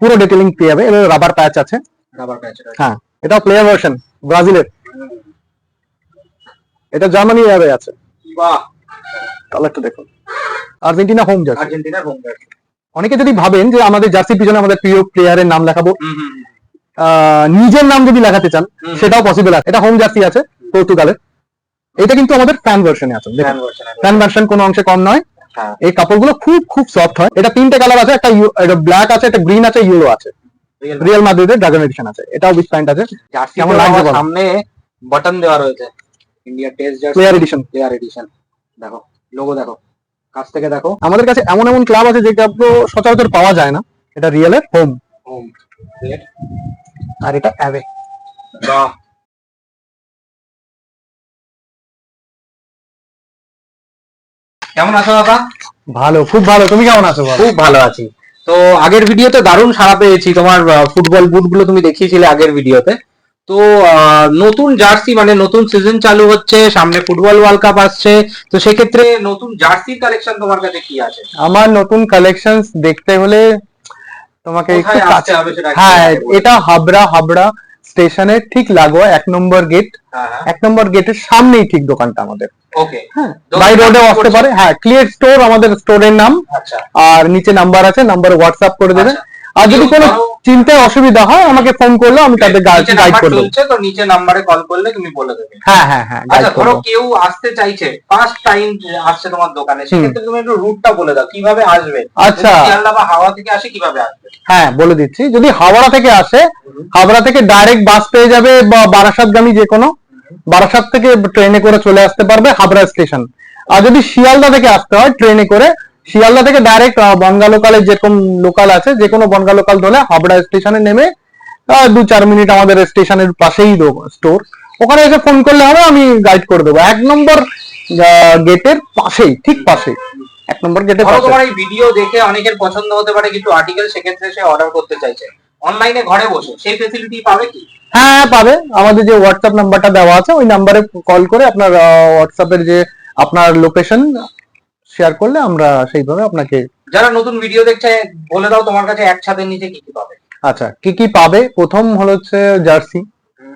পুরো ডিটেইলিং পেয়ে যাবে। এর রাবার প্যাচ আছে। রাবার প্যাচ। হ্যাঁ, এটা প্লেয়ার ভার্সন ব্রাজিলের। এটা জার্মানি এয়ারে আছে। বাহ, কালারটা দেখুন। Argentina home jersey. আর্জেন্টিনার হোম জার্সি। অনেকে যদি ভাবেন যে আমাদের জার্সির পিছনে আমাদের প্রিয় প্লেয়ারের নাম লেখাবো, নিজের নাম যদি লেখাতে চান সেটাও পসিবল আছে। এটা হোম জার্সি আছে পর্তুগালের। এটা কিন্তু আমাদের ফ্যান ভার্সনে আছে। ফ্যান ভার্সন কোনো অংশে কম নয়। এই কাপড়গুলো খুব খুব সফট হয়। এটা তিনটে কালার আছে, একটা ব্ল্যাক আছে, একটা গ্রিন আছে, ইয়েলো আছে। রিয়াল মাদ্রিদের ড্রাগন এডিশন আছে। এটাও উইথ প্যান্ট আছে। কেমন লাগছে? সামনে বাটন দেওয়া রয়েছে, India test jersey player addition. Player addition. দেখো লোগো, দেখো কাছ থেকে দেখো। আমাদের কাছে এমন এমন ক্লাব আছে যে ক্লাবগুলো সচরাচর পাওয়া যায় না। এটা রিয়ালের হোম। আর এটা অ্যাওয়ে। বাহ, কেমন আছো দাদা? ভালো, খুব ভালো। তুমি কেমন আছো? খুব ভালো আছি। তো আগের ভিডিওতে দারুণ সাড়া পেয়েছি, তোমার ফুটবল বুটগুলো তুমি দেখিয়েছিলে আগের ভিডিওতে। তো নতুন জার্সি মানে নতুন সিজন চালু হচ্ছে, সামনে ফুটবল ওয়ার্ল্ড কাপ আসছে, তো সেক্ষেত্রে নতুন জার্সির কালেকশন তোমার কাছে কি আছে? আমার নতুন কালেকশন দেখতে হলে তোমাকে একটু কাছে, হ্যাঁ, এটা হাবড়া স্টেশনের ঠিক লাগোয়া 1 নম্বর গেট। 1 নম্বর গেটের সামনেই ঠিক দোকানটা আমাদের। ওকে, হ্যাঁ, বাই রোডে আসতে পারে। হ্যাঁ, ক্লিয়ার স্টোর আমাদের স্টোরের নাম। আর নিচে নাম্বার আছে, নাম্বারে হোয়াটসঅ্যাপ করে দেবে। আর যদি কোনো চিন্তায় অসুবিধা হয় আমাকে ফোন করলে আমি তাদের গাইড করে দেবো। তো নিচে নাম্বারে কল করলে তুমি বলে দেবে। হ্যাঁ হ্যাঁ হ্যাঁ। আচ্ছা, ধরো কেউ আসতে চাইছে, ফার্স্ট টাইম আসছে তোমার দোকানে, সেক্ষেত্রে তুমি একটু রুটটা বলে দাও, কিভাবে আসবে? আচ্ছা, শিয়ালদা বা হাওড়া থেকে আসে কিভাবে আসবে? হ্যাঁ, বলে দিচ্ছি। যদি হাওড়া থেকে আসে, হাওড়া থেকে ডাইরেক্ট বাস পেয়ে যাবে, বা বারাসাতগামী যে কোনো, বারাসাত থেকে ট্রেনে করে চলে আসতে পারবে হাবড়া স্টেশন। আর যদি শিয়ালদা থেকে আসতে হয় ট্রেনে করে, শিয়ালদা থেকে ডাইরেক্ট বনগা লোকালে যেরকম লোকাল আছে, যে কোনো বনগা লোকাল ধরে হাবড়া স্টেশনে নেমে 2-4 মিনিট আমাদের স্টেশনের পাশেই স্টোর, ওখানে এসে ফোন করলে হবে, আমি গাইড করে দেবো। 1 নম্বর গেটের পাশেই, ঠিক পাশেই 1 নম্বর গেটের পাশে। তোমার এই ভিডিও দেখে অনেকের পছন্দ হতে পারে কিছু আর্টিকেল, সেক্ষেত্রে সে অর্ডার করতে চাইছে অনলাইনে ঘরে বসে, সেই ফেসিলিটি পাবে কি? হ্যাঁ, পাবে। আমাদের যে হোয়াটসঅ্যাপ নাম্বারটা দেওয়া আছে ওই নাম্বারে কল করে আপনার হোয়াটসঅ্যাপের যে আপনার লোকেশন শেয়ার করলে আমরা সেইভাবে আপনাকে। যারা নতুন ভিডিও দেখছে বলে দাও তোমার কাছে এক ছাদের নিচে কি কি পাবে? আচ্ছা, কি কি পাবে? প্রথম হলো হচ্ছে জার্সি।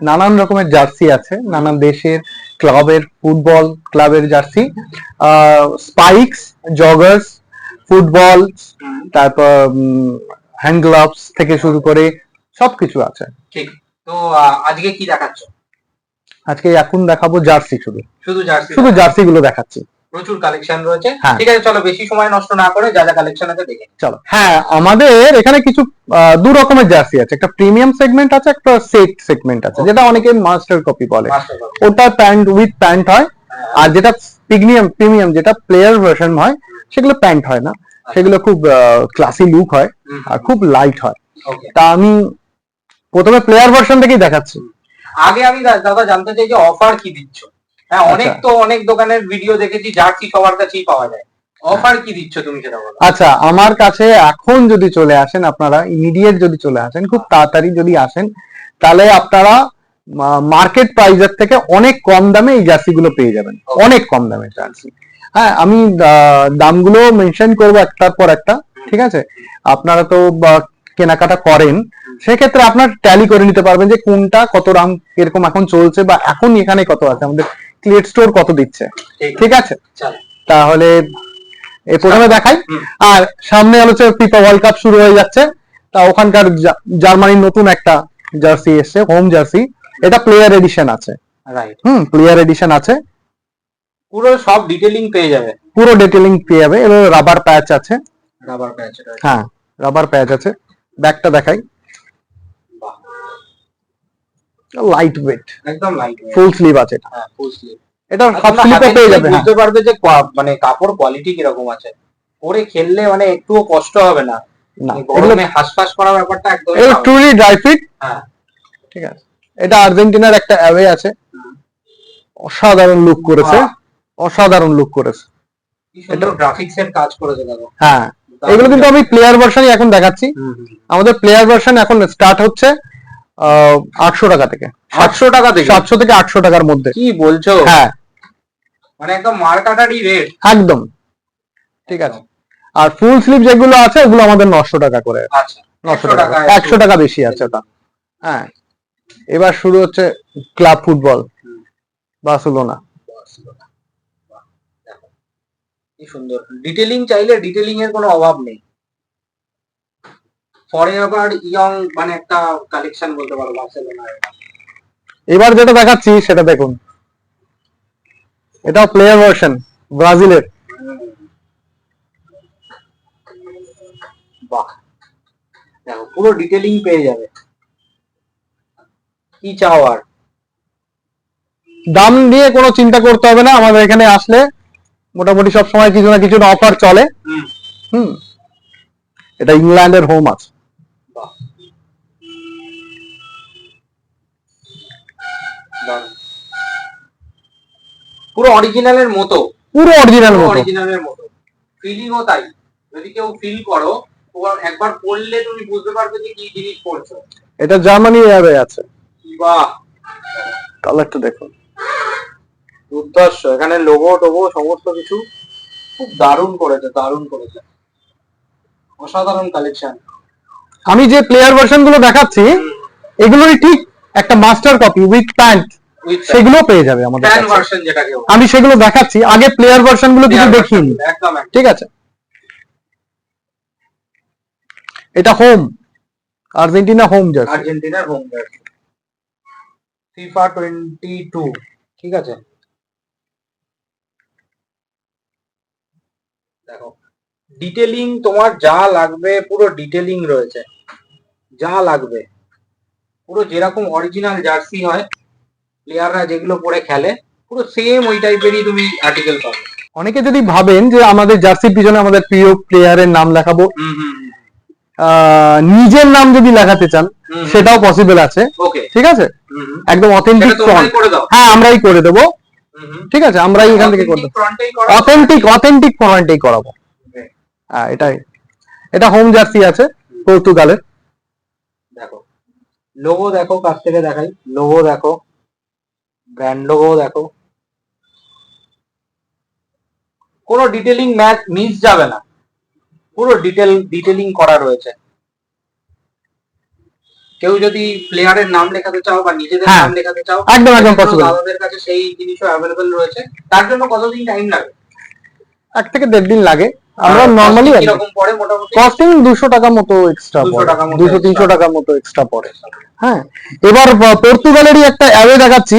নানান রকমের জার্সি আছে, নানান দেশের ক্লাবের, ফুটবল ক্লাবের জার্সি, স্পাইকস, জগার্স, ফুটবল, তারপর হ্যান্ড গ্লাভস থেকে শুরু করে সবকিছু আছে। ঠিক। তো আজকে কি দেখাচ্ছ? আজকে এখন দেখাবো জার্সি, শুধু জার্সি গুলো দেখাচ্ছি। প্রচুর কালেকশন রয়েছে। ঠিক আছে, চলো বেশি সময় নষ্ট না করে যা যা কালেকশন আছে দেখে চলো। হ্যাঁ, আমাদের এখানে কিছু 2 রকমের জার্সি আছে। একটা প্রিমিয়াম সেগমেন্ট আছে, একটা সেট সেগমেন্ট আছে, যেটা অনেকে মাস্টার কপি বলে। ওটা প্যান্ট উইথ প্যান্ট হয়। আর যেটা প্রিমিয়াম যেটা প্লেয়ার ভার্সন হয়, সেগুলো প্যান্ট হয় না, সেগুলো খুব ক্লাসি লুক হয় আর খুব লাইট হয়। তা আমি প্রথমে প্লেয়ার ভার্সন থেকেই দেখাচ্ছি। আগে আমি দাদা জানতে চাই যে অফার কি দিচ্ছ? হ্যাঁ, অনেক দোকানের ভিডিও দেখেছি জার্সি সবার কাছেই পাওয়া যায়, অফার কি দিচ্ছ তুমি সেটা বলো। আচ্ছা, আমার কাছে এখন যদি চলে আসেন, আপনারা ইমিডিয়েট যদি চলে আসেন, খুব তাড়াতাড়ি যদি আসেন, তাহলে আপনারা মার্কেট প্রাইসের থেকে অনেক কম দামে এই জার্সি গুলো পেয়ে যাবেন। অনেক কম দামে জার্সি। হ্যাঁ, আমি দামগুলো মেনশন করবো একটার পর একটা। ঠিক আছে, আপনারা তো কেনাকাটা করেন, সেক্ষেত্রে আপনার ট্যালি করে নিতে পারবেন যে কোনটা কত দাম এরকম এখন চলছে, বা এখন এখানে কত আছে, আমাদের ক্লিয়ার স্টোর কত দিচ্ছে। ঠিক আছে, তাহলে এই প্রথমে দেখাই। আর সামনে হচ্ছে ফিফা ওয়ার্ল্ড কাপ শুরু হয়ে যাচ্ছে, তা ওখানকার জার্মানির নতুন একটা জার্সি এসছে, হোম জার্সি। এটা প্লেয়ার এডিশন আছে। প্লেয়ার এডিশন আছে। পুরো সব ডিটেইলিং পেয়ে যাবে। পুরো ডিটেইলিং পেয়ে যাবে। এর রাবার প্যাচ আছে। হ্যাঁ, রাবার প্যাচ আছে। ব্যাকটা দেখাই। লাইট ওয়েট, একদম লাইট ওয়েট। ফুল স্লিভ আছে। হ্যাঁ, ফুল স্লিভ। এটা সব স্লিপে পেয়ে যাবে। বুঝতে পারবে যে মানে কাপড় কোয়ালিটি কিরকম আছে। পরে খেললে মানে একটুও কষ্ট হবে না। গরমে হাসফাস করা ব্যাপারটা একদম এটা ট্রুলি ড্রাই ফিট। হ্যাঁ, ঠিক আছে। এটা আর্জেন্টিনার একটা অ্যাওয়ে আছে। অসাধারণ লুক করেছে, অসাধারণ লুক করেছে। এটা গ্রাফিক্স এর কাজ করেছে দেখো। হ্যাঁ, এগুলো কিন্তু আমি প্লেয়ার ভার্সনই এখন দেখাচ্ছি। আমাদের প্লেয়ার ভার্সন এখন স্টার্ট হচ্ছে 800 টাকা থেকে। 800 টাকা থেকে? 700 থেকে 800 টাকার মধ্যে। কি বলছো? হ্যাঁ, মানে একদম মার্কাটারি রেট। একদম। ঠিক আছে। আর ফুল স্লিভ যেগুলো আছে ওগুলো আমাদের 900 টাকা করে। আচ্ছা, 900 টাকা, 100 টাকা বেশি আছে ওটা। হ্যাঁ, এবার শুরু হচ্ছে ক্লাব ফুটবল, বার্সেলোনা। কি সুন্দর ডিটেলিং, চাইলে ডিটেলিং এর কোনো অভাব নেই। ফরএভার ইয়ং মানে একটা কালেকশন বলতে পারো বার্সেলোনার। এবার যেটা দেখাচ্ছি সেটা দেখুন, এটা প্লেয়ার ভার্সন ব্রাজিলের। বাহ, দেখো পুরো ডিটেলিং পেয়ে যাবে। কি চাও আর? দাম নিয়ে কোনো চিন্তা করতে হবে না, আমাদের এখানে আসলে মোটামুটি সব সময় কিছু না কিছু অফার চলে। হুম, এটা ইংল্যান্ডের হোম আছে। বাহ, দারুণ। পুরো অরিজিনালের মতো, পুরো অরিজিনাল মতো। অরিজিনালের মতো ফিলিংও তাই। যদি কেউ ফিল করো, একবার পড়লে তুমি বুঝতে পারবে যে কি জিনিস পড়ছো। এটা জার্মানি এয়ারে আছে। বাহ, কালারটা দেখুন, দুর্ধর্ষ। এখানে লোগো টোগো সমস্ত কিছু খুব দারুণ করেছে, দারুণ করেছে, অসাধারণ কালেকশন। আমি যে প্লেয়ার ভার্সন গুলো দেখাচ্ছি এগুলোই ঠিক একটা মাস্টার কপি উইথ প্যান্ট, সেগুলো পেয়ে যাবে আমাদের ফ্যান কাছে। ভার্সন যেটাকে বলে। আমি সেগুলো দেখাচ্ছি, আগে প্লেয়ার ভার্সন গুলো কিছু দেখিনি। একদম ঠিক আছে, এটা হোম, আর্জেন্টিনা হোম জার্সি। আর্জেন্টিনার হোম জার্সি, ফিফা 22। ঠিক আছে, দেখো ডিটেলিং তোমার যা লাগবে পুরো ডিটেলিং রয়েছে, যা লাগবে পুরো যেরকম অরিজিনাল জার্সি হয়, প্লেয়াররা যেগুলো পরে খেলে পুরো সেম ওই টাইপেরই তুমি আর্টিকেল পাবে। অনেকে যদি ভাবেন যে আমাদের জার্সির পিছনে আমাদের প্রিয় প্লেয়ারের নাম লেখাবো, নিজের নাম যদি লেখাতে চান সেটাও পসিবল আছে। ওকে, ঠিক আছে, একদম অথেন্টিক ফ্রন্ট। হ্যাঁ, আমরাই করে দেবো। ঠিক আছে, আমরাই এখান থেকে করে দেবো, অথেন্টিক ফ্রন্টেই করাবো। হ্যাঁ, এটাই। এটা হোম জার্সি আছে পর্তুগালের। দেখো লোগো দেখো, কাছ থেকে দেখাই, লোগো দেখো, ব্র্যান্ড লোগো দেখো, কোনো ডিটেলিং ম্যাচ মিস যাবে না, পুরো ডিটেলিং করা রয়েছে। কেউ যদি প্লেয়ারের নাম লেখাতে চাও বা নিজেদের নাম লেখাতে চাও, একদম পসিবল। দাদাদের কাছে সেই জিনিসও অ্যাভেলেবল রয়েছে। তার জন্য কতদিন টাইম লাগে? 1 থেকে 1.5 দিন লাগে। আমরা নরমালি কিরকম পড়ে মোটামুটি? কস্টিং 200 টাকা মতো এক্সট্রা পড়ে, 200-300 টাকা মতো এক্সট্রা পড়ে। হ্যাঁ, এবার পর্তুগালেরই একটা অ্যাওয়ে দেখাচ্ছি।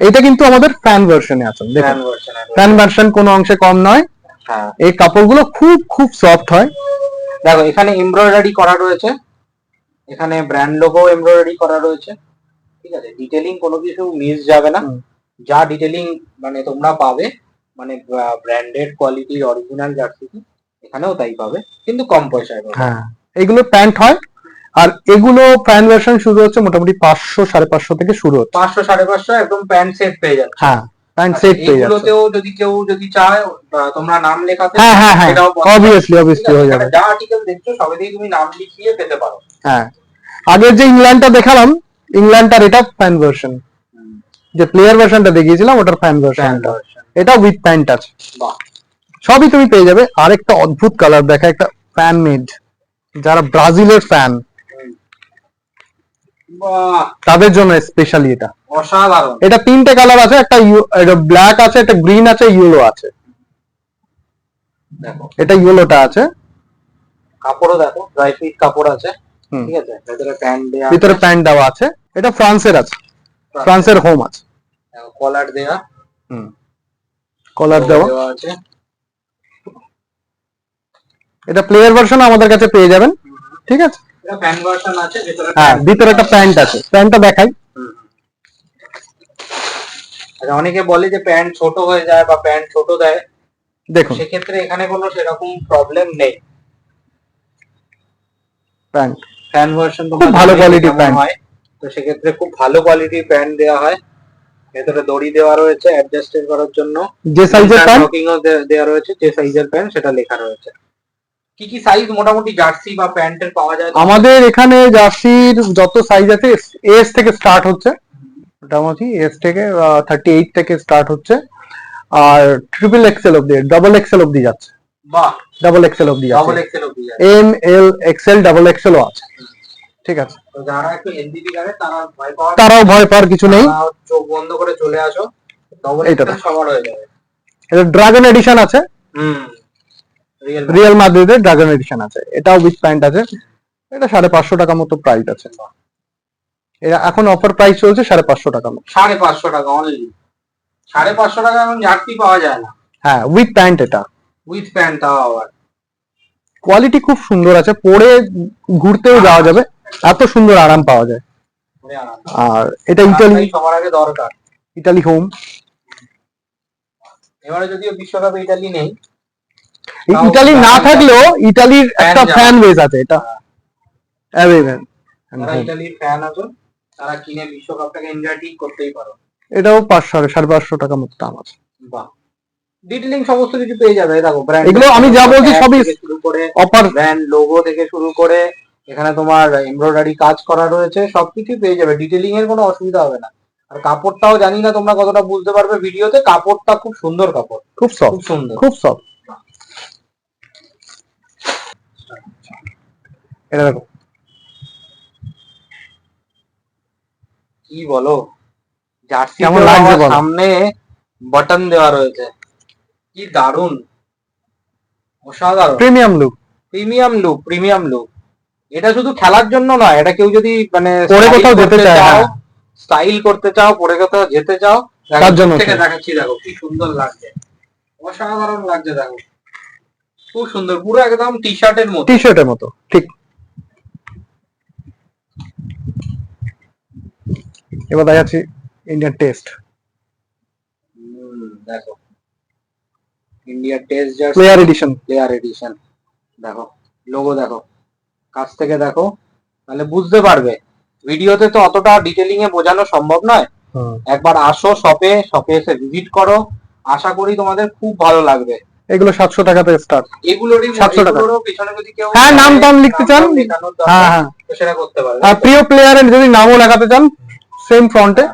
এটা কিন্তু আমাদের ফ্যান ভার্সনে আছে। দেখুন, ফ্যান ভার্সন কোনো অংশে কম নয়। এই কাপড়গুলো খুব খুব সফট হয়। দেখো এখানে এমব্রয়ডারি করা রয়েছে, এখানে ব্র্যান্ড লোগো এমব্রয়ডারি করা রয়েছে। ঠিক আছে, ডিটেলিং কোনো কিছু মিস যাবে না। যা ডিটেলিং মানে তোমরা পাবে মানে ব্র্যান্ডেড কোয়ালিটির অরিজিনাল জার্সি, এখানেও তাই পাবে, কিন্তু কম পয়সায় পাবে। হ্যাঁ, এগুলো প্যান্ট হয়, আর এগুলো প্যান্ট ভার্সন শুরু হচ্ছে মোটামুটি 500-550 থেকে শুরু হচ্ছে। 500-550 একদম প্যান্ট সেট পেয়ে যাচ্ছে। হ্যাঁ, প্যান্ট সেট পেয়ে যাচ্ছে। এগুলোতেও যদি কেউ চায় তোমরা নাম লেখাতে, হ্যাঁ, অবভিয়াসলি হয়ে যাবে। যা আর্টিকেল দেখছো সবেতেই তুমি নাম লিখিয়ে পেতে পারো। হ্যাঁ, আগের যে ইংল্যান্ডটা দেখালাম, ইংল্যান্ডটার এটা ফ্যান ভার্সন। যে প্লেয়ার ভার্সনটা দেখিয়েছিলাম ওটার ফ্যান ভার্সন, এটা উইথ প্যান্ট আছে। সবই তুমি পেয়ে যাবে। আরেকটা অদ্ভুত কালার দেখা, একটা ফ্যান মেড, যারা ব্রাজিলের ফ্যান তাদের জন্য স্পেশালি এটা অসাধারণ। এটা 3টে কালার আছে, একটা ব্ল্যাক আছে, একটা গ্রিন আছে, ইয়েলো আছে। দেখো এটা ইয়েলোটা আছে। কাপড়ও দেখো, ড্রাই ফিট কাপড় আছে। ঠিক আছে, ভিতরে প্যান্ট দেওয়া আছে। এটা ফ্রান্সের আছে, ফ্রান্সের হোম আছে। কলার দেওয়া, কলার দেওয়া আছে। এটা প্লেয়ার ভার্সন আমাদের কাছে পেয়ে যাবেন। ঠিক আছে, এটা ফ্যান ভার্সন আছে, হ্যাঁ, ভিতরে একটা প্যান্ট আছে। প্যান্টটা দেখাই। অনেকে বলে যে প্যান্ট ছোট হয়ে যায় বা প্যান্ট ছোট দেয়, দেখুন সেক্ষেত্রে এখানে কোনো সেরকম প্রবলেম নেই। প্যান্ট ফ্যান ভার্সন খুব ভালো কোয়ালিটির প্যান্ট হয়, তো সেক্ষেত্রে খুব ভালো কোয়ালিটির প্যান্ট দেওয়া হয়। ভেতরে দড়ি দেওয়া রয়েছে অ্যাডজাস্ট করার জন্য, যে সাইজের প্যান্ট দেওয়া রয়েছে, যে সাইজের প্যান্ট সেটা লেখা রয়েছে। কি কি সাইজ মোটামুটি জার্সি বা প্যান্টের পাওয়া যায়? আমাদের এখানে জার্সির যত সাইজ আছে, এস থেকে স্টার্ট হচ্ছে, মোটামুটি এস থেকে 38 থেকে স্টার্ট হচ্ছে, আর ট্রিপল এক্সেল অব্দি, ডাবল এক্সেল অব্দি যাচ্ছে। বাহ, ডাবল এক্সেল অব্দি ডাবল আছে, এক্সেল অবধি আছে। এম এল এক্সেল ডাবল এক্সেলও আছে। ঠিক আছে, তো যারা একটু হেলদি ফিগারে তারা তারাও ভয় পাওয়ার কিছু নেই। তারা চোখ বন্ধ করে চলে আসো, ডবল এইটা এক্সেল সবার হয়ে যাবে। এটা ড্রাগন এডিশন আছে, হুম, রিয়েল মাদ্রিদের ড্রাগন এডিশন আছে, এটাও উইথ প্যান্ট আছে। এটা 550 টাকা মতো প্রাইস আছে। এটা এখন অফার প্রাইস চলছে 550 টাকা মতো। 550 টাকা অনলি, 550 টাকা এখন জার্সি পাওয়া যায় না হ্যাঁ, উইথ প্যান্ট, এটা উইথ প্যান্ট, তাও আবার কোয়ালিটি খুব সুন্দর আছে, পরে ঘুরতেও যাওয়া যাবে, এত সুন্দর আরাম পাওয়া যায়। পরে আরাম। আর এটা ইটালি, রাস্তায় সবার আগে দরকার। Italy home. এবারে যদিও বিশ্বকাপে ইতালি নেই, ইটালি না থাকলেও ইটালির একটা যারা- ফ্যান বেস আছে, এটা অ্যাওয়ে ফ্যান। যারা ইতালির ফ্যান আছো তারা কিনে বিশ্বকাপটাকে এনজয় ঠিক করতেই পারো। এটাও 500 টাকা মতো দাম আছে। বাহ, ডিটেইলিং সমস্ত কিছু পেয়ে যাবে। দেখো ব্র্যান্ড, এগুলো আমি যা বলছি সবই শুরু করে অফার। ব্র্যান্ড লোগো থেকে শুরু করে এখানে তোমার এমব্রয়ডারি কাজ করা রয়েছে, সবকিছু পেয়ে যাবে, ডিটেইলিং এর কোনো অসুবিধা হবে না। আর কাপড়টাও জানি না তোমরা কতটা বুঝতে পারবে ভিডিওতে, কাপড়টা খুব সুন্দর কাপড়, খুব খুব সফট, সুন্দর। খুব সফট। এটা দেখো, কি বলো, জার্সি কেমন লাগছে বলো? সামনে বাটন দেওয়া রয়েছে, কি দারুন, অসাধারণ, premium look. Premium look, premium look. এটা শুধু খেলার জন্য নয়, এটা কেউ যদি মানে পরে style কোথাও যেতে করতে চায়, চাও, হ্যাঁ। স্টাইল করতে চাও, পরে কোথাও যেতে চাও, দেখো, তার জন্য দূর থেকে তো। দেখাচ্ছি, দেখো কি সুন্দর লাগছে, অসাধারণ লাগছে, দেখো খুব সুন্দর, পুরো একদম টি শার্টের মতো। টি শার্টের মতো, ঠিক। এবার দেখাচ্ছি ইন্ডিয়ান টেস্ট দেখো India test jersey player addition. Player addition, দেখো লোগো, দেখো কাছ থেকে দেখো, তাহলে বুঝতে পারবে। ভিডিওতে তো অতটা ডিটেলিং এ বোঝানো সম্ভব নয়, একবার আসো শপে, শপে এসে ভিজিট করো, আশা করি তোমাদের খুব ভালো লাগবে। এগুলো 700 টাকা থেকে স্টার্ট। এগুলোরই 700 টাকা। এগুলোরও পিছনে যদি কেউ হ্যাঁ, নাম টাম লিখতে চান, লেখানোর দরকার, হ্যাঁ হ্যাঁ, তো সেটা করতে পারবে। আর প্রিয় প্লেয়ারের যদি নামও লাগাতে চান সেম ফ্রন্টে,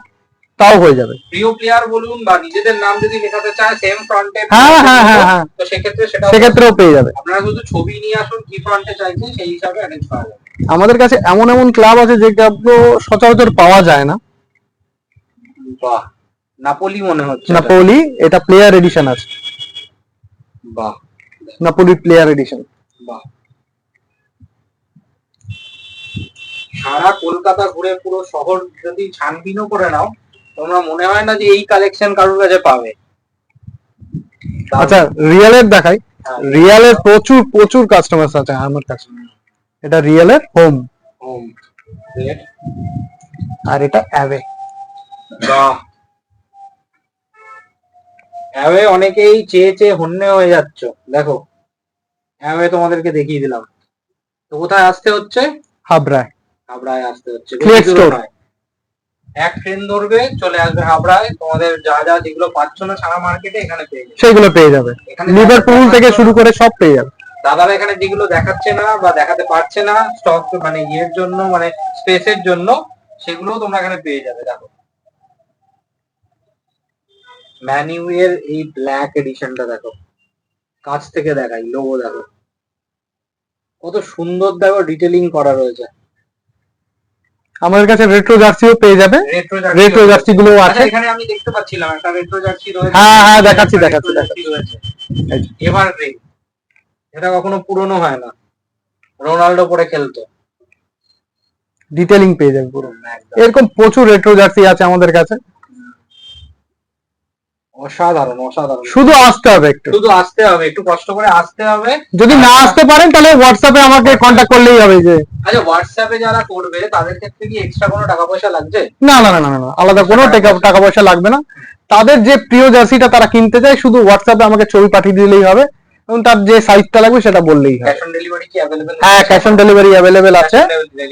তাও হয়ে যাবে। প্রিয় প্লেয়ার বলুন বা নিজেদের নাম যদি লেখাতে চায় সেম ফ্রন্টে, হ্যাঁ হ্যাঁ হ্যাঁ হ্যাঁ, তো সেক্ষেত্রে সেক্ষেত্রেও পেয়ে যাবে। আপনারা শুধু ছবি নিয়ে আসুন, কি ফ্রন্টে চাইছেন সেই হিসাবে অ্যারেঞ্জ করা যাবে। আমাদের কাছে এমন এমন ক্লাব আছে যে ক্লাবগুলো সচরাচর পাওয়া যায় না। বাহ, নাপোলি মনে হচ্ছে এটা। নাপোলি, এটা প্লেয়ার এডিশন আছে, বাহ, নাপোলি প্লেয়ার এডিশন। বাহ, সারা কলকাতা ঘুরে পুরো শহর যদি ছানবিনও করে নাও, তোমরা মনে হয় না যে এই কালেকশন কারোর কাছে পাবে। আচ্ছা, রিয়েলের দেখাই। হ্যাঁ। রিয়েলের প্রচুর প্রচুর কাস্টমার আছে আমার কাছে। এটা রিয়েলের হোম, হোম, রেড, আর এটা অ্যাওয়ে। বাহ, অ্যাওয়ে অনেকেই চেয়ে চেয়ে হন্যে হয়ে যাচ্ছ, দেখো অ্যাওয়ে তোমাদেরকে দেখিয়ে দিলাম। তো কোথায় আসতে হচ্ছে? হাবড়ায়, হাবড়ায় আসতে হচ্ছে, Flex বেশি দূরে Store। নয়। এক ট্রেন ধরবে, চলে আসবে হাবড়ায়, তোমাদের যা যা যেগুলো পাচ্ছ না সারা মার্কেটে এখানে পেয়ে যাবে। সেইগুলো পেয়ে যাবে, এখানে লিভারপুল থেকে শুরু করে সব পেয়ে যাবে। দাদারা এখানে যেগুলো দেখাচ্ছে না বা দেখাতে পারছে না স্টক মানে ইয়ের জন্য, মানে স্পেসের জন্য, সেগুলোও তোমরা এখানে পেয়ে যাবে। দেখো ম্যানিউ এর এই ব্ল্যাক এডিশনটা দেখো, কাছ থেকে দেখাই, লোগো দেখো কত সুন্দর, দেখো ডিটেলিং করা রয়েছে। আমাদের কাছে রেট্রো জার্সিও পেয়ে যাবে, রেট্রো জার্সি গুলো আছে। এখানে আমি দেখতে পাচ্ছিলাম একটা রেট্রো জার্সি রয়েছে। হ্যাঁ হ্যাঁ, দেখাচ্ছি একটা দেখাচ্ছি retro দেখাচ্ছি। jersey রয়েছে, এভারগ্রিন, এটা কখনো পুরনো হয় না, রোনাল্ডো পরে খেলতো। ডিটেলিং পেয়ে যাবে পুরো। একদম। এরকম প্রচুর রেট্রো জার্সি আছে আমাদের কাছে, অসাধারণ, অসাধারণ, শুধু আসতে হবে একটু। শুধু আসতে হবে, একটু কষ্ট করে আসতে হবে। যদি না আসতে পারেন তাহলে হোয়াটসঅ্যাপে আমাকে কন্ট্যাক্ট করলেই হবে। যে আচ্ছা, হোয়াটসঅ্যাপে যারা করবে তাদের ক্ষেত্রে কি এক্সট্রা কোনো টাকা পয়সা লাগছে? না না না না না, আলাদা কোনো টাকা পয়সা লাগবে না। তাদের যে প্রিয় জার্সিটা তারা কিনতে চায়, শুধু হোয়াটসঅ্যাপে আমাকে ছবি পাঠিয়ে দিলেই হবে, এবং তার যে সাইজটা লাগবে সেটা বললেই হবে। ক্যাশ অন ডেলিভারি কি অ্যাভেলেবল? হ্যাঁ, ক্যাশ অন ডেলিভারি অ্যাভেলেবেল আছে।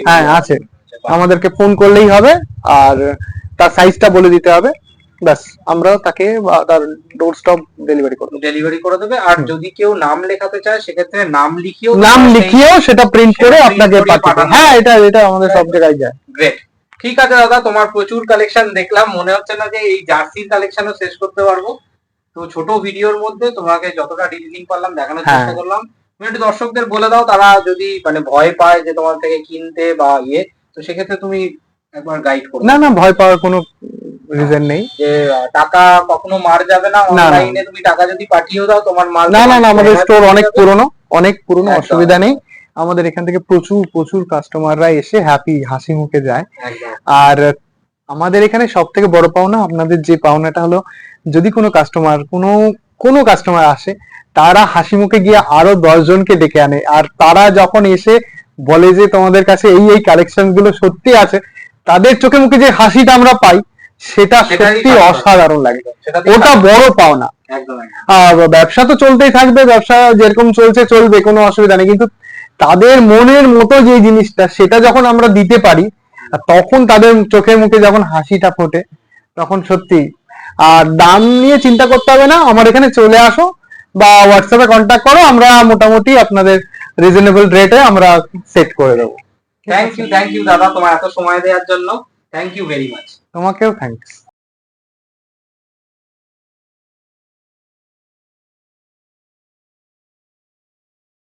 হ্যাঁ আছে, আমাদেরকে ফোন করলেই হবে, আর তার সাইজটা বলে দিতে হবে, ব্যাস আমরা তাকে বা তার ডোর স্টপ ডেলিভারি করব। ডেলিভারি করে দেবে। আর যদি কেউ নাম লেখাতে চায় সেক্ষেত্রে নাম লিখিয়েও সেটা প্রিন্ট করে সেটা আপনাকে print করিয়ে পাঠাবো। পাঠানো হ্যাঁ, এটা এটা আমাদের সব জায়গায় যায়। গ্রেট। ঠিক আছে দাদা, তোমার প্রচুর কালেকশন দেখলাম, মনে হচ্ছে না যে এই জার্সির কালেকশনও শেষ করতে পারবো। তো ছোট ভিডিওর মধ্যে তোমাকে যতটা ডিটেইলিং পারলাম দেখানোর হ্যাঁ। চেষ্টা করলাম। তুমি একটু দর্শকদের বলে দাও, তারা যদি মানে ভয় পায় যে তোমার থেকে কিনতে বা তো সেক্ষেত্রে তুমি একবার গাইড করো না না, ভয় পাওয়ার কোনো রিজন নেই। যে টাকা কখনো মার যাবে না। না। অনলাইনে তুমি টাকা যদি পাঠিয়েও দাও, তোমার মাল না না না, আমাদের স্টোর অনেক পুরনো, একদম, অসুবিধা নেই। আমাদের এখান থেকে প্রচুর প্রচুর কাস্টমাররা এসে হাসি মুখে যায়। একদম। আর আমাদের এখানে সব থেকে বড় পাওনা, আপনাদের যে পাওনাটা হলো, যদি কোনো কাস্টমার আসে, তারা হাসি মুখে গিয়ে আরো 10 জনকে ডেকে আনে, আর তারা যখন এসে বলে যে তোমাদের কাছে এই এই কালেকশন গুলো সত্যি আছে, তাদের চোখে মুখে যে হাসিটা আমরা পাই, সেটা সেটাই সত্যি পাওনা। অসাধারণ লাগে। সেটাতে ওটা বড় পাওনা। একদম একদম। আর ব্যবসা তো চলতেই থাকবে, ব্যবসা যেরকম চলছে চলবে, কোনো অসুবিধা নেই, কিন্তু তাদের মনের মতো যে জিনিসটা, সেটা যখন আমরা দিতে পারি, আর তখন তাদের চোখে মুখে যখন হাসিটা ফোটে, তখন সত্যি। আর দাম নিয়ে চিন্তা করতে হবে না, আমার এখানে চলে আসো বা হোয়াটসঅ্যাপে কন্ট্যাক্ট করো, আমরা মোটামুটি আপনাদের রিজনেবল রেটে আমরা সেট করে দেবো। থ্যাংক ইউ দাদা, তোমার এত সময় দেওয়ার জন্য। Thank you very much. তোমাকেও থ্যাংকস।